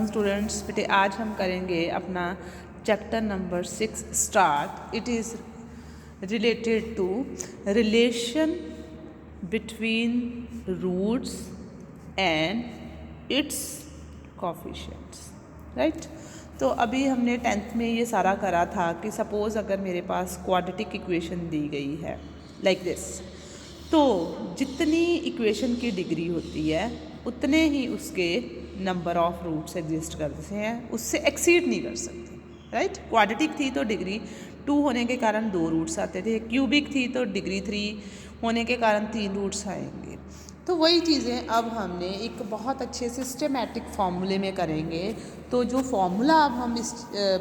Students, बेटे आज हम करेंगे अपना chapter number 6 start. It is related to relation between roots and its coefficients. Right. तो अभी हमने 10th में ये सारा करा था कि सपोज़ अगर मेरे पास क्वाड्रेटिक इक्वेशन दी गई है लाइक दिस, तो जितनी इक्वेशन की डिग्री होती है उतने ही उसके नंबर ऑफ रूट्स एग्जिस्ट करते हैं, उससे एक्सीड नहीं कर सकते. राइट. क्वाड्रेटिक थी तो डिग्री 2 होने के कारण 2 रूट्स आते थे, क्यूबिक थी तो डिग्री 3 होने के कारण 3 रूट्स आएंगे. तो वही चीज़ें अब हमने एक बहुत अच्छे सिस्टमेटिक फार्मूले में करेंगे. तो जो फार्मूला अब हम इस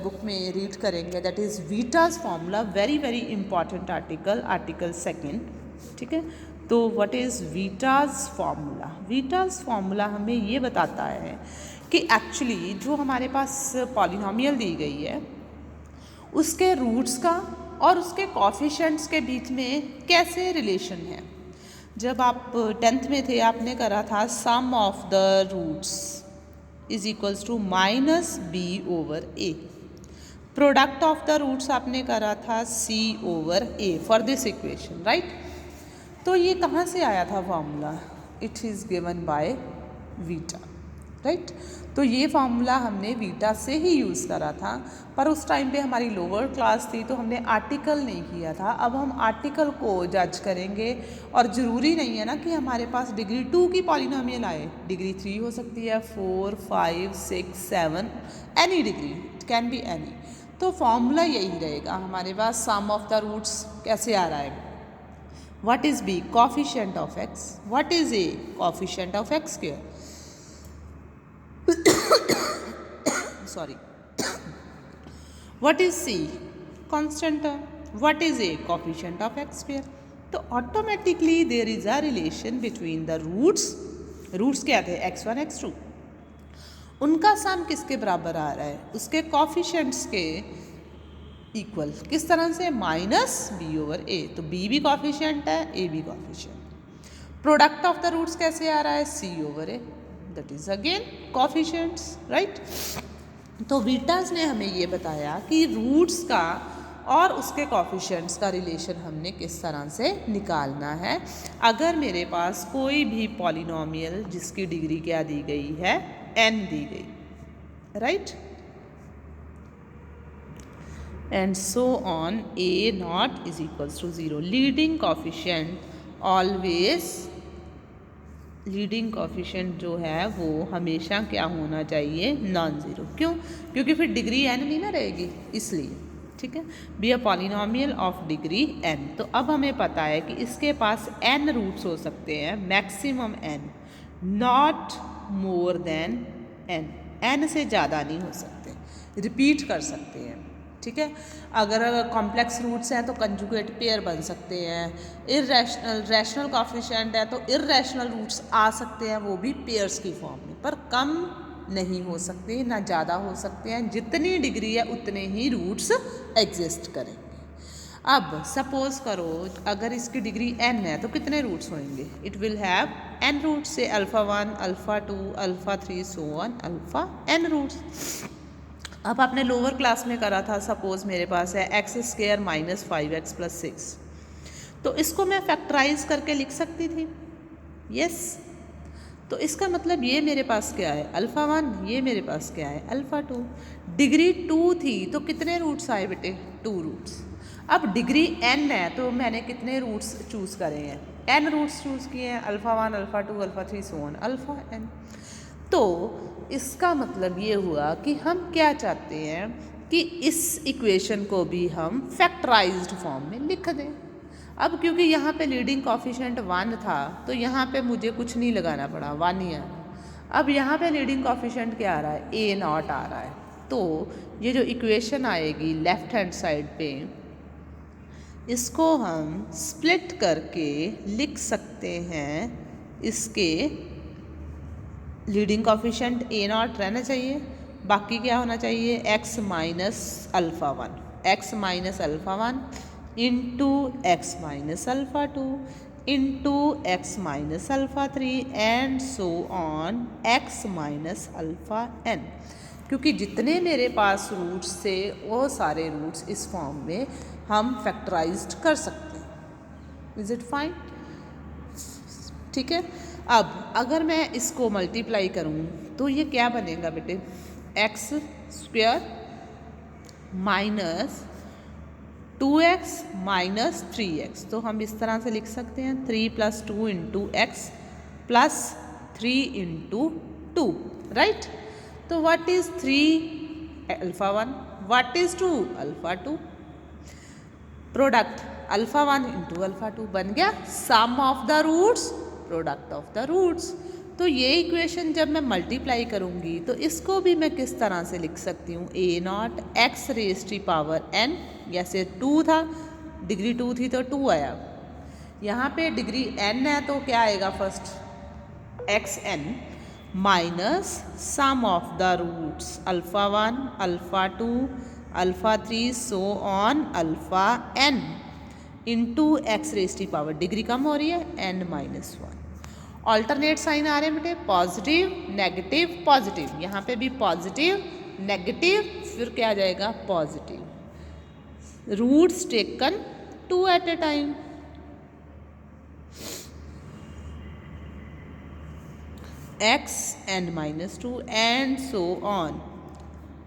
बुक में रीड करेंगे that is Vieta's formula. Very very important article second. ठीक है. तो what is Vieta's formula? Vieta's formula हमें ये बताता है कि एक्चुअली जो हमारे पास पॉलिनोमियल दी गई है उसके रूट्स का और उसके कोफिशिएंट्स के बीच में कैसे रिलेशन है. जब आप 10th में थे आपने करा था sum of the roots is equals to minus B over A. Product of the roots आपने करा था C over A for this equation. Right. तो ये कहाँ से आया था formula? It is given by Vieta. Right. तो ये फार्मूला हमने वीटा से ही यूज़ करा था, पर उस टाइम पे हमारी लोअर क्लास थी तो हमने आर्टिकल नहीं किया था. अब हम आर्टिकल को जज करेंगे और ज़रूरी नहीं है ना कि हमारे पास डिग्री 2 की पॉलिनोमियल आए. डिग्री 3 हो सकती है, 4, 5, 6, 7, any degree, it can be any. तो फार्मूला यही रहेगा हमारे पास. सम ऑफ द रूट्स कैसे आ रहा है? What is B? Coefficient of x. What is A? Coefficient of x square. Sorry. What is C? Constant term. What is A? Coefficient of x square. तो automatically there is a relation between the roots. Roots क्या थे? x1, x2. उनका सम किसके बराबर आ रहा है? उसके coefficients के इक्वल. किस तरह से? Minus B over A. तो बी भी कॉफिशिएंट है, ए भी coefficient. Product of the roots कैसे आ रहा है? C over A. That is again coefficients. Right. तो वीटास ने हमें ये बताया कि रूट्स का और उसके कॉफिशिएंट्स का रिलेशन हमने किस तरह से निकालना है. अगर मेरे पास कोई भी पॉलिनोमियल जिसकी डिग्री क्या दी गई है? n दी गई. Right. And so on, a naught is equals to 0. Leading coefficient जो है वो हमेशा क्या होना चाहिए? Non zero. क्यों? क्योंकि फिर डिग्री n नहीं ना रहेगी, इसलिए. ठीक है. Be a polynomial of degree n. तो अब हमें पता है कि इसके पास n रूट्स हो सकते हैं, maximum n, not more than n. n से ज़्यादा नहीं हो सकते. रिपीट कर सकते हैं. ठीक है. अगर कॉम्प्लेक्स रूट्स हैं तो कंजुगेट पेयर बन सकते हैं. रैशनल कॉफिशिएंट है तो इररेशनल रूट्स आ सकते हैं, वो भी पेयर्स की फॉर्म में, पर कम नहीं हो सकते, ना ज़्यादा हो सकते हैं. जितनी डिग्री है उतने ही रूट्स एग्जिस्ट करेंगे. अब सपोज करो अगर इसकी डिग्री n है तो कितने रूट्स होंगे? It will have n roots. Say alpha 1, alpha 2, alpha 3 so on alpha n roots. अब आपने लोअर क्लास में करा था, सपोज मेरे पास है x square minus 5x plus 6. तो इसको मैं फैक्टराइज करके लिख सकती थी. यस. तो इसका मतलब ये मेरे पास क्या है? अल्फ़ा 1. ये मेरे पास क्या है? अल्फ़ा 2. डिग्री 2 थी तो कितने रूट्स आए बेटे? 2 रूट्स. अब डिग्री n है तो मैंने कितने रूट्स चूज़ करे हैं? n रूट्स चूज़ किए हैं. Alpha 1, alpha 2, alpha 3 so on alpha n. तो इसका मतलब ये हुआ कि हम क्या चाहते हैं कि इस इक्वेशन को भी हम फैक्टराइज्ड फॉर्म में लिख दें. अब क्योंकि यहाँ पे लीडिंग कॉफिशिएंट 1 था तो यहाँ पे मुझे कुछ नहीं लगाना पड़ा, 1 ही आना. अब यहाँ पे लीडिंग कॉफिशिएंट क्या आ रहा है? ए नॉट आ रहा है. तो ये जो इक्वेशन आएगी लेफ्ट हैंड साइड पे, इसको हम स्प्लिट करके लिख सकते हैं. इसके लीडिंग कॉफिशिएंट ए नॉट रहना चाहिए, बाकी क्या होना चाहिए? x minus alpha 1, x minus alpha 1 into x minus alpha 2 into x minus alpha 3 and so on x minus alpha n, क्योंकि जितने मेरे पास रूट्स थे वो सारे रूट्स इस फॉर्म में हम फैक्टराइज्ड कर सकते हैं। Is it fine? ठीक है। अब अगर मैं इसको मल्टीप्लाई करूँ तो ये क्या बनेगा बेटे, x square minus 2x minus 3x। तो हम इस तरह से लिख सकते हैं 3 + 2 into X plus 3 into 2, right. तो what is 3 alpha 1, what is 2 alpha 2, product alpha 1 into alpha 2 बन गया sum of the roots product of the roots. तो ये इक्वेशन जब मैं मल्टीप्लाई करूँगी तो इसको भी मैं किस तरह से लिख सकती हूँ, a0 x raise to power n, जैसे 2 था, डिग्री 2 थी तो 2 आया, यहाँ पे डिग्री n है तो क्या आएगा first xn minus sum of the roots alpha 1 alpha 2 alpha 3 so on alpha n into X raise to power, degree कम हो रही है n माइनस 1। ऑल्टरनेट साइन आ रहे हैं बेटे, पॉजिटिव नेगेटिव पॉजिटिव, यहाँ पे भी पॉजिटिव नेगेटिव, फिर क्या आ जाएगा positive. Roots taken 2 at a time, x N minus 2 and so on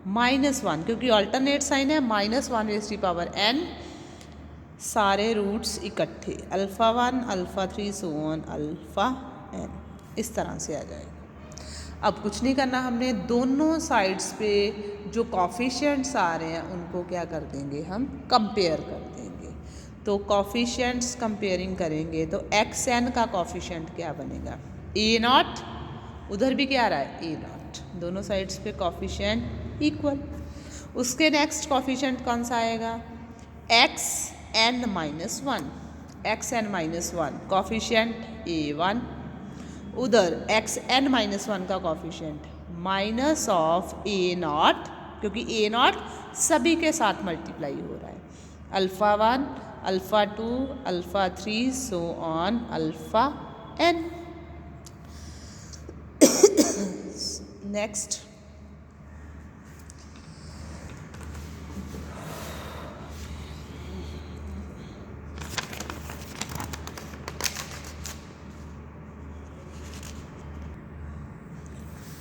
minus 1, क्योंकि ऑल्टरनेट साइन है -1 रेज़ टू पावर n, सारे रूट्स इकट्ठे alpha 1 alpha 3 so on alpha n, इस तरह से आ जाएगा। अब कुछ नहीं करना, हमने दोनों साइड्स पे जो कॉफिशिएंट्स आ रहे हैं उनको क्या कर देंगे, हम कंपेयर कर देंगे। तो कॉफिशिएंट्स कंपेयरिंग करेंगे तो एक्स एन का कॉफिशिएंट क्या बनेगा, a0, उधर भी क्या आ रहा है a0, दोनों साइड्स पे कॉफिशिएंट इक्वल। उसके नेक्स्ट कॉफिशिएंट कौन सा आएगा, x N minus 1, x N minus 1 coefficient a1, उधर एक्स एन माइनस 1 का कॉफिशिएंट माइनस ऑफ a0, क्योंकि a0 सभी के साथ मल्टीप्लाई हो रहा है, alpha 1 alpha 2 alpha 3 so on alpha n। Next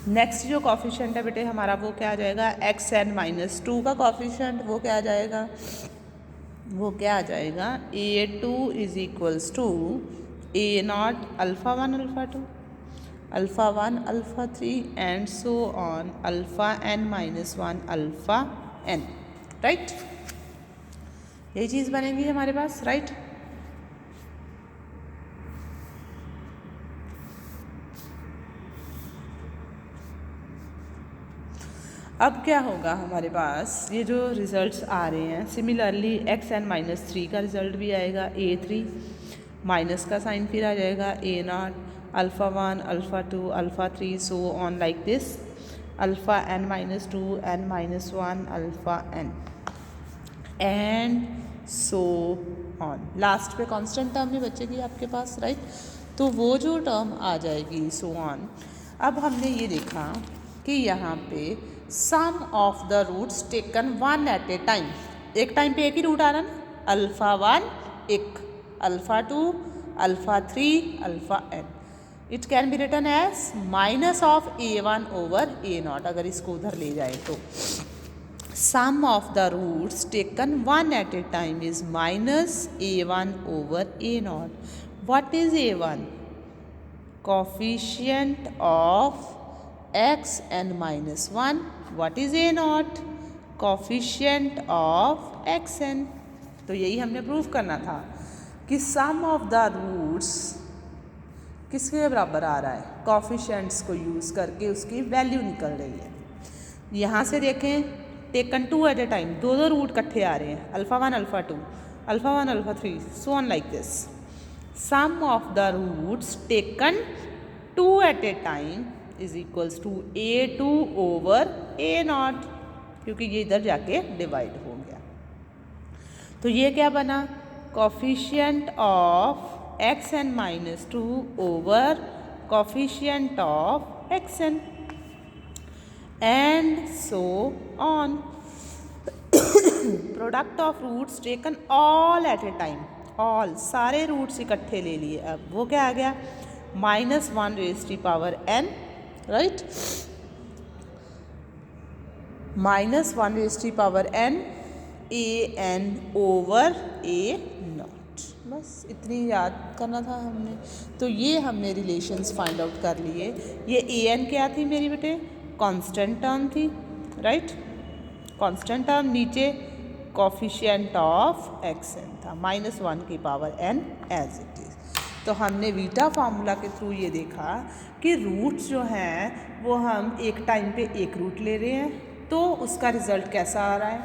next जो कॉफिशिएंट है बेटे हमारा वो क्या आ जाएगा, एक्स एन माइनस 2 का कॉफिशिएंट वो क्या आ जाएगा, वो क्या आ जाएगा a2 is equals to a0 alpha 1 alpha 2 alpha 1 alpha 3 and so on alpha n minus 1 alpha n, right. यही चीज़ बनेगी हमारे पास, राइट। अब क्या होगा हमारे पास, ये जो रिजल्ट्स आ रहे हैं सिमिलरली एक्स एन माइनस 3 का रिजल्ट भी आएगा a3, माइनस का साइन फिर आ जाएगा a0 alpha 1 alpha 2 alpha 3 so on like this, alpha n minus 2 n minus 1 alpha n and so on. Last पे कांस्टेंट टर्म ही बचेगी आपके पास, राइट। तो वो जो टर्म आ जाएगी सो ऑन। अब हमने ये देखा कि यहाँ पे sum of the roots taken 1 at a time, एक टाइम पे एक ही रूट आ रहा ना, अल्फ़ा 1 एक, alpha 2 alpha 3 alpha n, it can be written as minus of a1 over a0, अगर इसको उधर ले जाए तो sum of the roots taken 1 at a time is minus a1 over a0। What is a1, coefficient of X N minus 1, what is a0, coefficient of X N. तो यही हमने prove करना था कि सम ऑफ द रूट्स किसके बराबर आ रहा है, कोफिशिएंट्स को यूज़ करके उसकी वैल्यू निकल रही है। यहाँ से देखें टेकन 2 एट ए टाइम, दो रूट इकट्ठे आ रहे हैं, alpha 1 alpha 2 alpha 1 alpha 3 so on like this. Sum of the roots taken 2 at a time is equals to a2 over a0, क्योंकि ये इधर जाके डिवाइड हो गया। तो ये क्या बना, coefficient of xn minus 2 over coefficient of xn and so on. Product of roots taken all at a time, all सारे रूट्स इकट्ठे ले लिए। अब वो क्या आ गया, -1 raise to power n, right, -1 raise to power n an over a nought. बस इतनी याद करना था हमने। तो ये हमने रिलेशंस फाइंड आउट कर लिए। ये an क्या थी मेरी बेटे, कांस्टेंट टर्म थी, राइट, कांस्टेंट टर्म, नीचे कोफिशिएंट ऑफ xn था, -1 की power n as it is. तो हमने बीटा फार्मूला के थ्रू ये देखा कि रूट्स जो हैं वो हम एक टाइम पे एक रूट ले रहे हैं तो उसका रिज़ल्ट कैसा आ रहा है,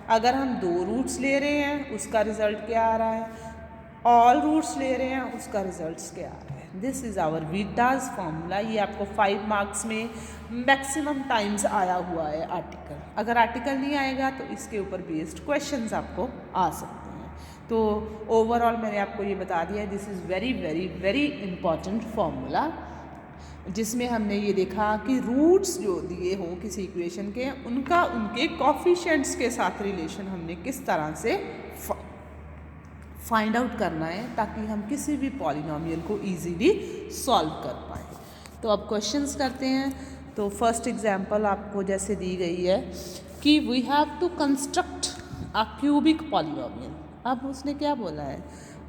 अगर हम 2 रूट्स ले रहे हैं उसका रिज़ल्ट क्या आ रहा है, ऑल रूट्स ले रहे हैं उसका रिज़ल्ट क्या आ रहा है। This is our beta's formula. ये आपको 5 मार्क्स में मैक्सिमम टाइम्स आया हुआ है आर्टिकल। अगर आर्टिकल नहीं आएगा तो इसके ऊपर बेस्ड क्वेश्चंस आपको आ सकते हैं। तो ओवरऑल मैंने आपको ये बता दिया है, this is very very very important formula, जिसमें हमने ये देखा कि रूट्स जो दिए हों किसी इक्वेशन के, उनका उनके कोफिशिएंट्स के साथ रिलेशन हमने किस तरह से फाइंड आउट करना है ताकि हम किसी भी पॉलिनोमियल को इजीली सॉल्व कर पाएँ। तो अब क्वेश्चंस करते हैं। तो फर्स्ट एग्जांपल आपको जैसे दी गई है कि we have to construct a cubic polynomial. अब उसने क्या बोला है,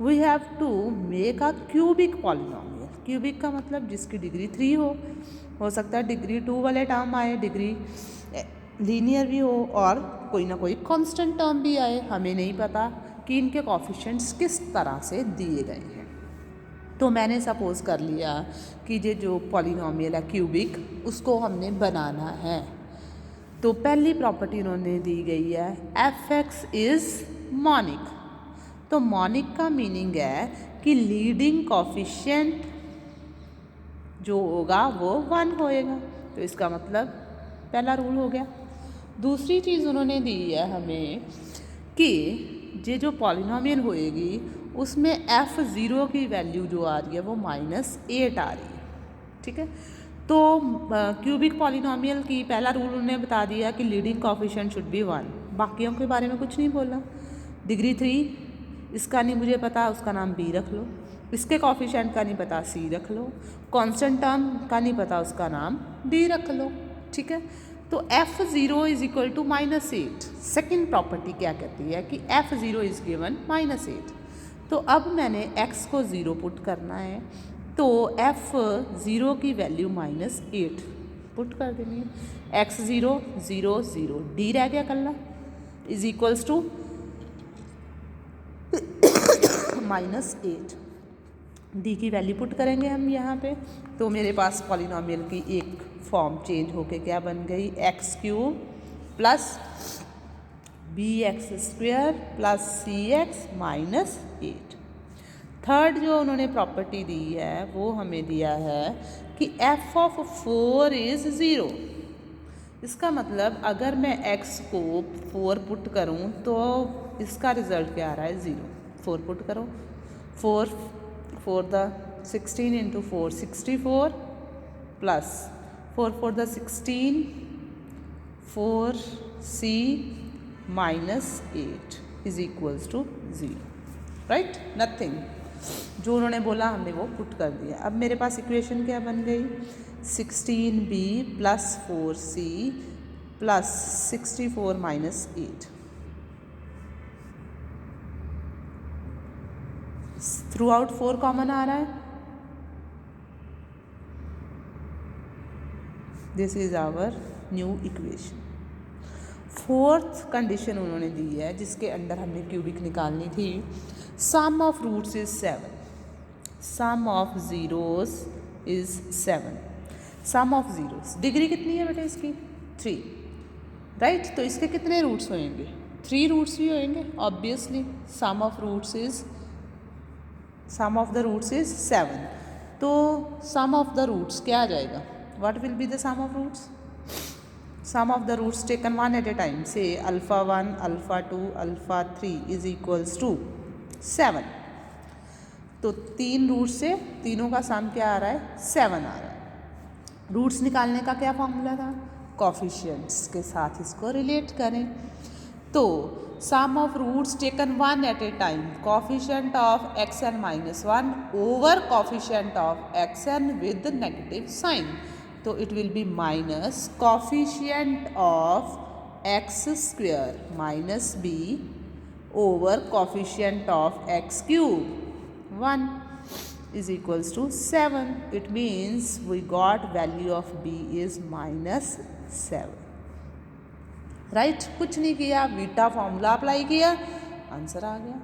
we have to make a cubic polynomial. Cubic का मतलब जिसकी डिग्री 3 हो सकता है डिग्री 2 वाले टर्म आए, डिग्री लीनियर भी हो और कोई ना कोई कांस्टेंट टर्म भी आए, हमें नहीं पता कि इनके कोफिशिएंट्स किस तरह से दिए गए हैं। तो मैंने सपोज़ कर लिया कि ये जो पॉलिनोमियल है क्यूबिक, उसको हमने बनाना है। तो पहली प्रॉपर्टी उन्होंने दी गई है f(x) इज़ मॉनिक। तो मॉनिक का मीनिंग है कि लीडिंग कोफिशिएंट जो होगा वो 1 होएगा। तो इसका मतलब पहला रूल हो गया। दूसरी चीज़ उन्होंने दी है हमें कि ये जो पॉलिनोमियल होएगी उसमें f0 की वैल्यू जो आ रही है वो -8 आ रही है, ठीक है। तो क्यूबिक पॉलिनोमियल की पहला रूल उन्होंने बता दिया कि लीडिंग कोफिशिएंट शुड बी 1। बाकियों के बारे में कुछ नहीं बोला। डिग्री 3 इसका नहीं मुझे पता, उसका नाम b रख लो। इसके कोफिशिएंट का नहीं पता, c रख लो। कांस्टेंट टर्म का नहीं पता, उसका नाम d रख लो, ठीक है। तो f0 is equal to -8। Second property क्या कहती है कि f0 इज गिवन -8। तो अब मैंने x को 0 पुट करना है, तो f0 की वैल्यू -8 पुट कर देनी है। x0 0 0 d रह गया कल्ला इज इक्वल्स टू -8। d की वैल्यू पुट करेंगे हम यहाँ पे, तो मेरे पास पॉलिनोमियल की एक फॉर्म चेंज होके क्या बन गई, x³ plus bx² plus cx -8। Third जो उन्होंने प्रॉपर्टी दी है वो हमें दिया है कि f(4) इज़ 0। इसका मतलब अगर मैं x को 4 पुट करूँ तो इसका रिज़ल्ट क्या आ रहा है, 0। 4 पुट करो, 4 the 16 into 4 64 plus 4 the 16 4c -8 is equals to 0, right, nothing. जो उन्होंने बोला हमने वो पुट कर दिया। अब मेरे पास इक्वेशन क्या बन गई, 16b plus 4c plus 64 -8। Throughout 4 common आ रहा है। This is our new equation. Fourth condition उन्होंने दी है जिसके अंदर हमने क्यूबिक निकालनी थी। Sum of roots is 7, sum of zeros is 7। Sum of zeros degree कितनी है बेटा इसकी, 3, राइट। तो इसके कितने रूट्स होंगे, 3 रूट्स भी होंगे obviously. Sum of the roots is 7। तो सम ऑफ द रूट्स क्या आ जाएगा, what will be the sum of roots, sum of the roots taken one at a time, say alpha 1 alpha 2 alpha 3 is equals to 7। तो 3 root से तीनों का सम क्या आ रहा है, 7 आ रहा है। रूट्स निकालने का क्या फॉर्मूला था, कोफिशिएंट्स के साथ इसको रिलेट करें। तो sum of roots taken one at a time, coefficient of X N minus 1 over coefficient of X N with negative sign, तो it will be minus coefficient of X square minus B over coefficient of X cube 1 is equals to 7. It means we got value of b is minus 7. Right कुछ नहीं किया, beta formula apply किया, answer आ गया।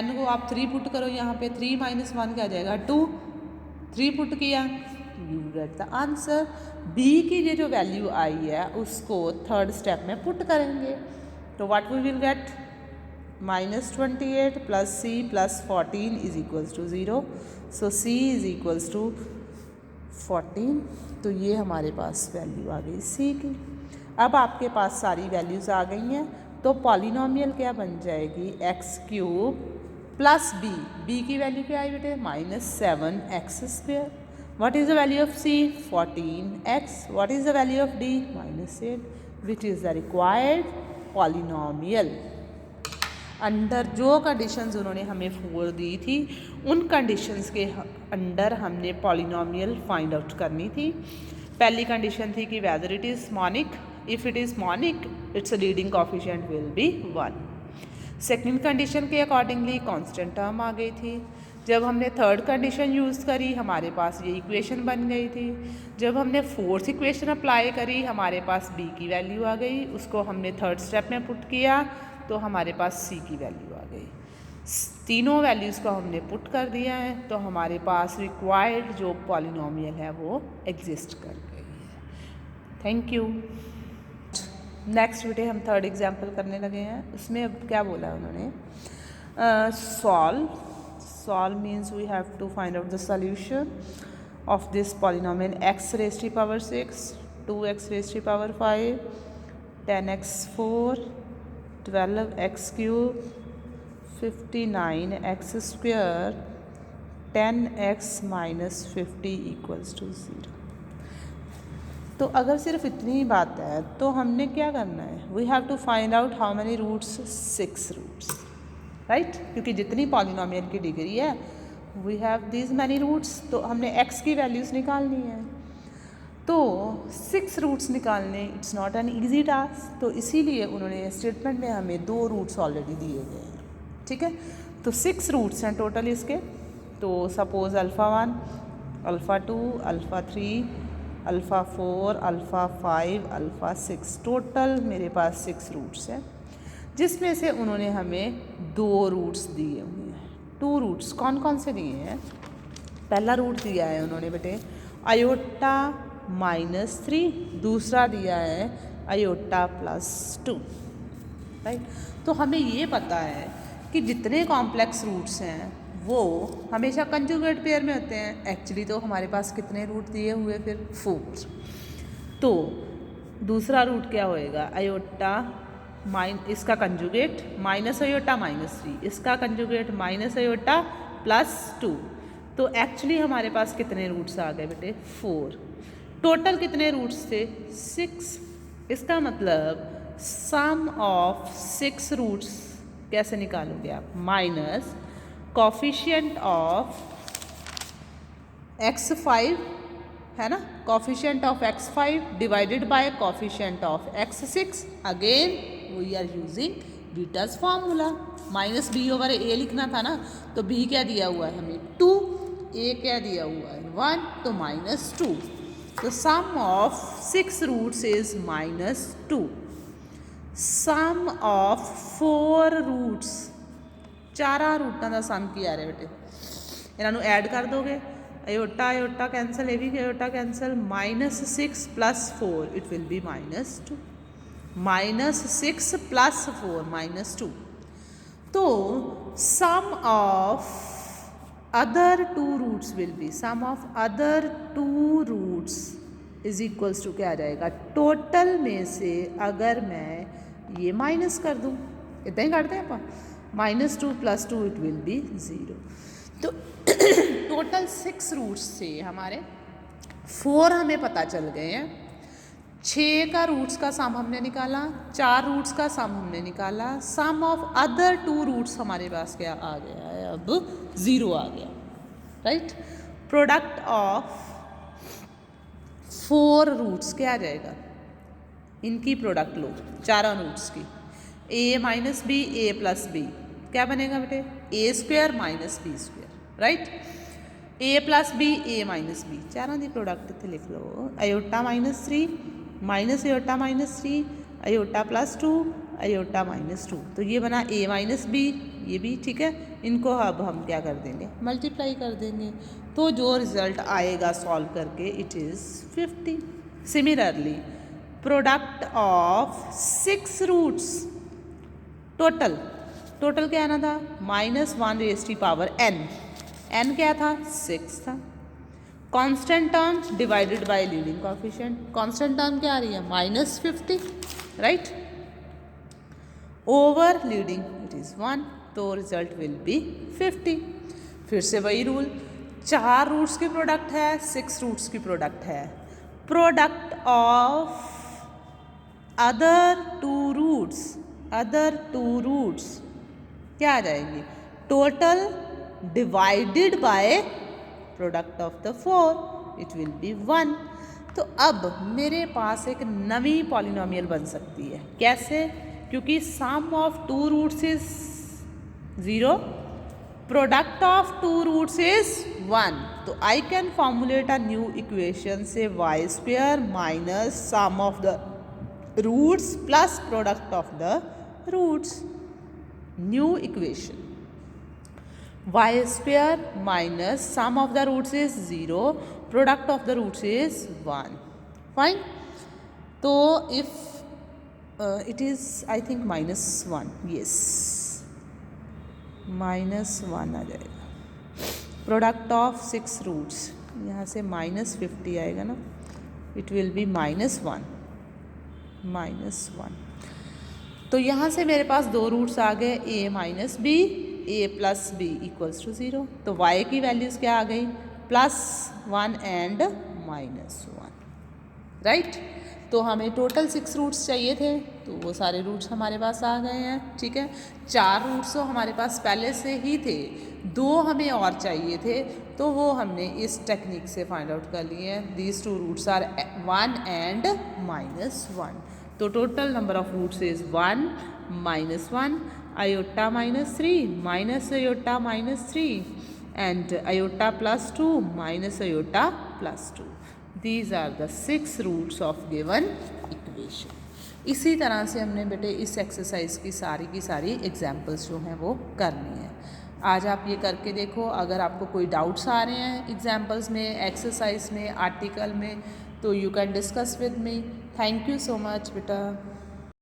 n को आप 3 put करो यहाँ पे, 3 माइनस 1 क्या आ जाएगा 2, 3 पुट किया, you get the answer. b की ये जो वैल्यू आई है उसको थर्ड स्टेप में पुट करेंगे, तो what we will get, -28 plus c plus 14 is equals to 0, so c is equals to 14। तो ये हमारे पास वैल्यू आ गई c की। अब आपके पास सारी वैल्यूज़ आ गई हैं, तो पॉलिनोमियल क्या बन जाएगी, एक्स क्यूब प्लस b की वैल्यू क्या आई बेटे, -7x²। What is the value of c, 14x। What is the value of d, -8, which is the required polynomial. Under जो कंडीशंस उन्होंने हमें 4 दी थी, उन कंडीशंस के अंडर हमने पॉलिनोमियल फाइंड आउट करनी थी। पहली कंडीशन थी कि whether it is monic, if it is monic its leading coefficient will be 1। Second condition के अकॉर्डिंगली कांस्टेंट टर्म आ गई थी। जब हमने थर्ड कंडीशन यूज़ करी हमारे पास ये इक्वेशन बन गई थी। जब हमने फोर्थ इक्वेशन अप्लाई करी हमारे पास b की वैल्यू आ गई, उसको हमने थर्ड स्टेप में पुट किया तो हमारे पास c की वैल्यू आ गई। तीनों वैल्यूज़ को हमने पुट कर दिया है, तो हमारे पास रिक्वायर्ड जो पॉलिनोमियल है वो एग्जिस्ट कर गई है। Thank you. नेक्स्ट बेटे हम थर्ड एग्जाम्पल करने लगे हैं। उसमें अब क्या बोला है उन्होंने, solve means we have to find out the solution of this polynomial x raise to power 6, 2x raise to power 5, 10x4, 12x cube, 59x², 10x minus 50 equals to 0। तो अगर सिर्फ इतनी ही बात है तो हमने क्या करना है, we have to find out how many roots, 6 roots, right, क्योंकि जितनी पॉलिनोमियल की डिग्री है we have these many roots, तो हमने x की वैल्यूज़ निकालनी है। तो 6 रूट्स निकालने it's not an easy task, तो इसीलिए उन्होंने स्टेटमेंट में हमें 2 रूट्स ऑलरेडी दिए गए हैं, ठीक है। तो 6 रूट्स हैं टोटल इसके। तो सपोज α1, α2, α3, α4, α5, α6, टोटल मेरे पास 6 रूट्स हैं, जिसमें से उन्होंने हमें 2 रूट्स दिए हुए हैं। 2 रूट्स कौन कौन से दिए हैं, पहला रूट दिया है उन्होंने बेटे आयोटा -3, दूसरा दिया है आयोटा +2, राइट। तो हमें ये पता है कि जितने कॉम्प्लेक्स रूट्स हैं वो हमेशा कंजुगेट पेयर में होते हैं। एक्चुअली तो हमारे पास कितने रूट दिए हुए फिर 4। तो दूसरा रूट क्या होएगा, आयोटा इसका कंजुगेट माइनस आयोटा -3, इसका कंजुगेट माइनस आयोटा +2। तो एक्चुअली हमारे पास कितने रूट्स आ गए बेटे, 4। टोटल कितने रूट्स थे, 6। इसका मतलब सम ऑफ 6 रूट्स कैसे निकालोगे आप, माइनस कोफिशिएंट ऑफ x5 है ना, coefficient of x5 divided by coefficient of x6। Again we are using beta's formula, -b/a लिखना था ना, तो b क्या दिया हुआ है हमें 2, a क्या दिया हुआ है 1, तो -2। तो sum of 6 roots is -2। Sum of 4 roots, 4 रूटां ਦਾ ਸਮ ਕੀ ਆ ਰਿਹਾ ਬੇਟੇ, ਇਹਨਾਂ ਨੂੰ ਐਡ ਕਰ ਦੋਗੇ, ਆਇਓਟਾ ਆਇਓਟਾ ਕੈਂਸਲ, ਇਹ ਵੀ iota cancel, -6 + 4 it will be -2, -6 + 4 -2। तो sum of other 2 roots will be, sum of other 2 roots is equals to क्या आ जाएगा, टोटल में से अगर मैं ये माइनस कर दूँ, इतना ही करते हैं आप, -2 + 2 इट विल बी 0। तो टोटल 6 रूट्स से हमारे 4 हमें पता चल गए हैं। 6 का रूट्स का सम हमने निकाला, 4 रूट्स का सम हमने निकाला, सम ऑफ अदर 2 रूट्स हमारे पास क्या आ गया है, अब 0 आ गया, राइट। प्रोडक्ट ऑफ 4 रूट्स क्या आ जाएगा, इनकी प्रोडक्ट लो चारों रूट्स की, a minus B A plus B, क्या बनेगा बेटे, A square minus B square, right. A plus B A minus B, चारों की प्रोडक्ट इतने लिख लो, iota minus 3 minus iota minus 3 iota plus 2 iota minus 2, तो ये बना a माइनस बी, ये भी ठीक है। इनको अब हम क्या कर देंगे, मल्टीप्लाई कर देंगे, तो जो रिजल्ट आएगा सॉल्व करके it is 50। Similarly product of 6 roots, total क्या आना था, -1 रेज़ टू पावर n क्या था, 6 था। Constant term divided by leading coefficient, constant term क्या आ रही है, -50, right, over leading it is 1, तो रिजल्ट विल बी 50। फिर से वही रूल, 4 रूट्स की प्रोडक्ट है, 6 रूट्स की प्रोडक्ट है, प्रोडक्ट ऑफ अदर 2 रूट्स क्या आ जाएगी, total divided by product of the 4, it will be 1। तो अब मेरे पास एक नवी पॉलिनोमियल बन सकती है, कैसे, क्योंकि sum of 2 roots is 0, product of 2 roots is 1, तो I can formulate a new equation say Y square minus sum of the roots plus product of the roots, new equation y square minus sum of the roots is 0, product of the roots is 1, fine। तो if it is I think -1, yes -1 आ जाएगा, product of 6 roots, यहाँ से -50 आएगा ना, it will be -1, तो यहाँ से मेरे पास 2 रूट्स आ गए, a minus B a plus B equals to 0, तो y की वैल्यूज़ क्या आ गई, +1 एंड -1, राइट। तो हमें टोटल 6 रूट्स चाहिए थे, तो वो सारे रूट्स हमारे पास आ गए हैं, ठीक है। 4 रूट्स तो हमारे पास पहले से ही थे, 2 हमें और चाहिए थे, तो वो हमने इस टेक्निक से फाइंड आउट कर लिए हैं। दीज 2 रूट्स आर 1 एंड -1, तो total number of roots is 1 -1 iota -3 minus iota -3 and iota +2 minus iota +2, these are the 6 roots of given equation। इसी तरह से हमने बेटे इस एक्सरसाइज की सारी एग्जाम्पल्स जो हैं वो करनी है। आज आप ये करके देखो, अगर आपको कोई डाउट्स आ रहे हैं एग्जाम्पल्स में, एक्सरसाइज में, आर्टिकल में, तो you can discuss with me. Thank you so much बेटा।